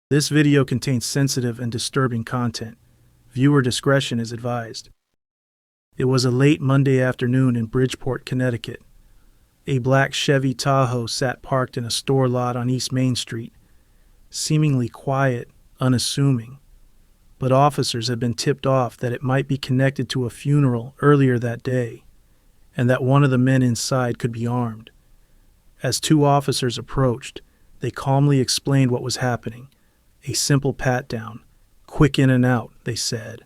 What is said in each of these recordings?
This video contains sensitive and disturbing content. Viewer discretion is advised. It was a late Monday afternoon in Bridgeport, Connecticut. A black Chevy Tahoe sat parked in a store lot on East Main Street, seemingly quiet, unassuming. But officers had been tipped off that it might be connected to a funeral earlier that day, and that one of the men inside could be armed. As two officers approached, they calmly explained what was happening. A simple pat-down. Quick in and out, they said.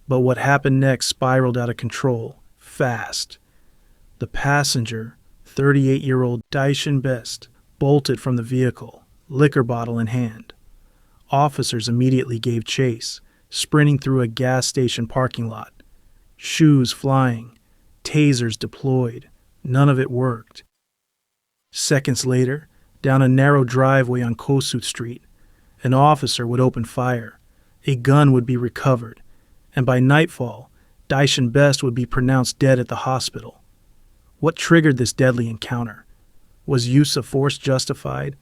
But what happened next spiraled out of control, fast. The passenger, 38-year-old Dyshan Best, bolted from the vehicle, liquor bottle in hand. Officers immediately gave chase, sprinting through a gas station parking lot. Shoes flying, tasers deployed. None of it worked. Seconds later, down a narrow driveway on Kossuth Street, an officer would open fire. A gun would be recovered, and by nightfall, Dyshan Best would be pronounced dead at the hospital. What triggered this deadly encounter? Was use of force justified,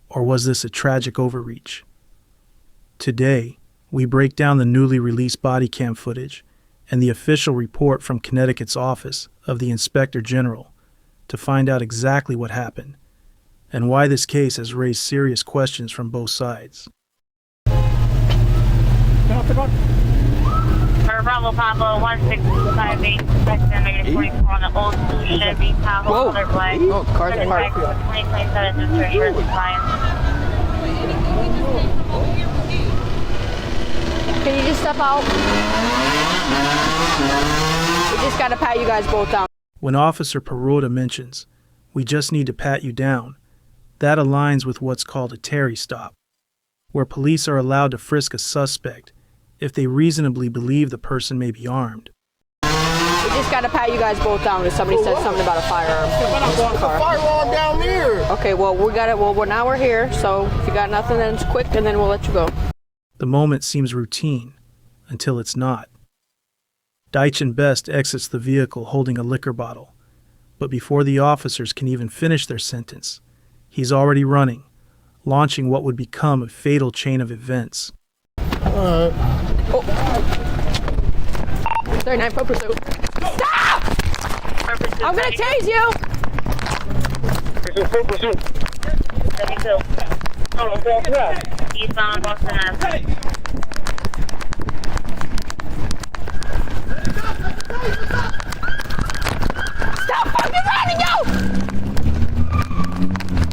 or was this a tragic overreach? Today, we break down the newly released Bodycam footage and the official report from Connecticut's Office of the Inspector General to find out exactly what happened and why this case has raised serious questions from both sides. Bravo Papa 1658, suspect -44 on the old Chevy Tahoe, color black. Oh, cars are parked. 2027 to 30 years compliance. Can you just step out? We just gotta pat you guys both down. When Officer Perota mentions, "We just need to pat you down," that aligns with what's called a Terry stop, where police are allowed to frisk a suspect if they reasonably believe the person may be armed. We just gotta pat you guys both down because somebody said something about a firearm. A firearm down there. Okay, well now we're here, so if you got nothing, then it's quick, and then we'll let you go. The moment seems routine, until it's not. Dyshan Best exits the vehicle holding a liquor bottle, but before the officers can even finish their sentence, he's already running, launching what would become a fatal chain of events. Oh. 39 foot pursuit. Stop! I'm gonna tase you! 72. Eastbound Boston Ave. Stop fucking running, yo!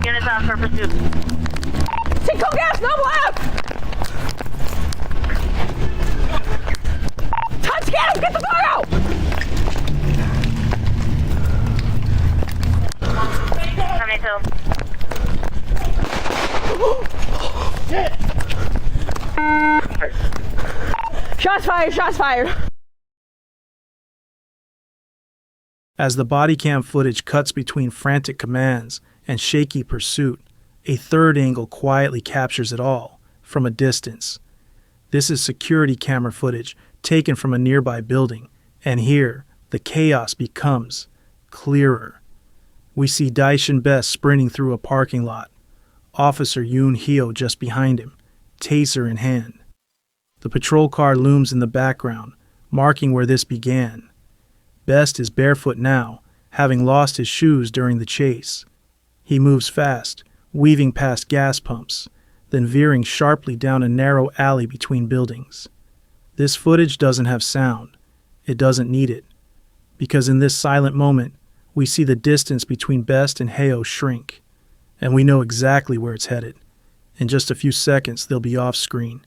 Units on for pursuit. Cinco gas, no left! Touch, get him! Get the car out! 72. Shots fired! Shots fired! As the Bodycam footage cuts between frantic commands and shaky pursuit, a third angle quietly captures it all, from a distance. This is security camera footage taken from a nearby building, and here, the chaos becomes clearer. We see Dyshan Best sprinting through a parking lot, Officer Yoon Hyo just behind him, taser in hand. The patrol car looms in the background, marking where this began. Best is barefoot now, having lost his shoes during the chase. He moves fast, weaving past gas pumps, then veering sharply down a narrow alley between buildings. This footage doesn't have sound. It doesn't need it, because in this silent moment, we see the distance between Best and Hyo shrink, and we know exactly where it's headed. In just a few seconds, they'll be off screen,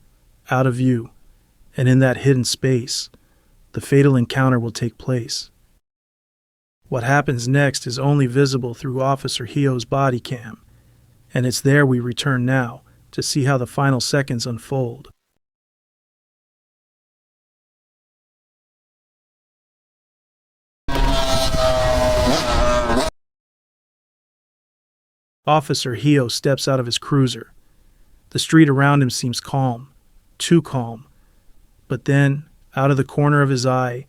out of view, and in that hidden space, the fatal encounter will take place. What happens next is only visible through Officer Hyo's body cam, and it's there we return now to see how the final seconds unfold. Officer Hyo steps out of his cruiser. The street around him seems calm, too calm. But then, out of the corner of his eye,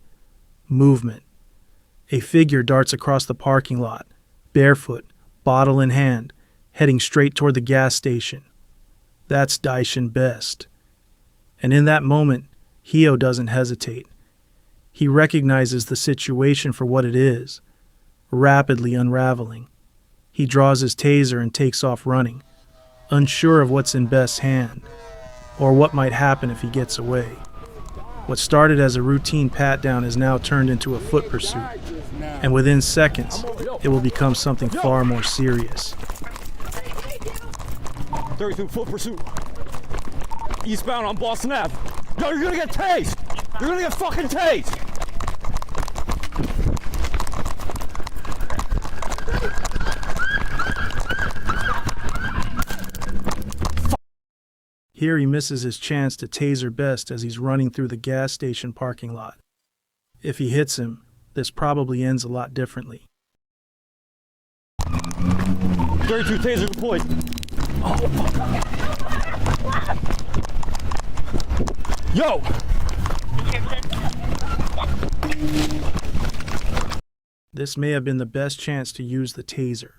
movement. A figure darts across the parking lot, barefoot, bottle in hand, heading straight toward the gas station. That's Dyshan Best. And in that moment, Heo doesn't hesitate. He recognizes the situation for what it is, rapidly unraveling. He draws his taser and takes off running, unsure of what's in Best's hand, or what might happen if he gets away. What started as a routine pat-down is now turned into a foot pursuit, and within seconds, it will become something far more serious. 32 foot pursuit. Eastbound on Boston Ave. Yo, you're gonna get tased! You're gonna get fucking tased! Here he misses his chance to taser Best as he's running through the gas station parking lot. If he hits him, this probably ends a lot differently. 32 taser deployed. Oh, fuck. Yo! This may have been the best chance to use the taser.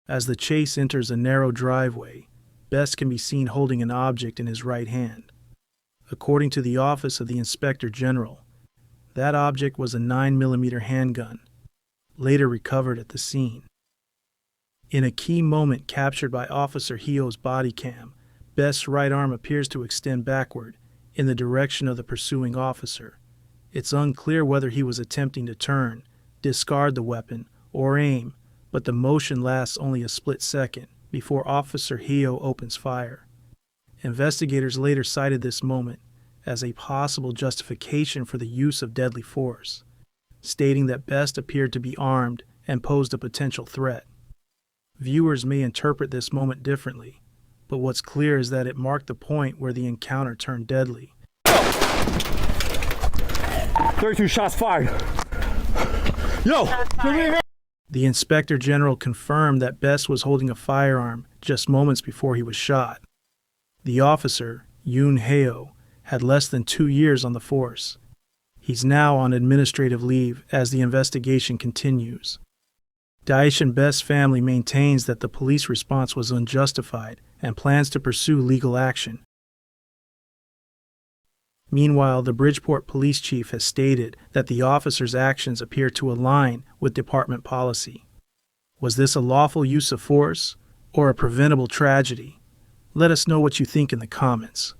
As the chase enters a narrow driveway, Best can be seen holding an object in his right hand. According to the Office of the Inspector General, that object was a 9mm handgun, later recovered at the scene. In a key moment captured by Officer Heo's body cam, Best's right arm appears to extend backward in the direction of the pursuing officer. It's unclear whether he was attempting to turn, discard the weapon, or aim, but the motion lasts only a split second before Officer Heo opens fire. Investigators later cited this moment as a possible justification for the use of deadly force, stating that Best appeared to be armed and posed a potential threat. Viewers may interpret this moment differently, but what's clear is that it marked the point where the encounter turned deadly. 32 shots fired. Yo! The Inspector General confirmed that Best was holding a firearm just moments before he was shot. The officer, Yoon Heo, had less than 2 years on the force. He's now on administrative leave as the investigation continues. Dyshan Best's family maintains that the police response was unjustified and plans to pursue legal action. Meanwhile, the Bridgeport police chief has stated that the officer's actions appear to align with department policy. Was this a lawful use of force or a preventable tragedy? Let us know what you think in the comments.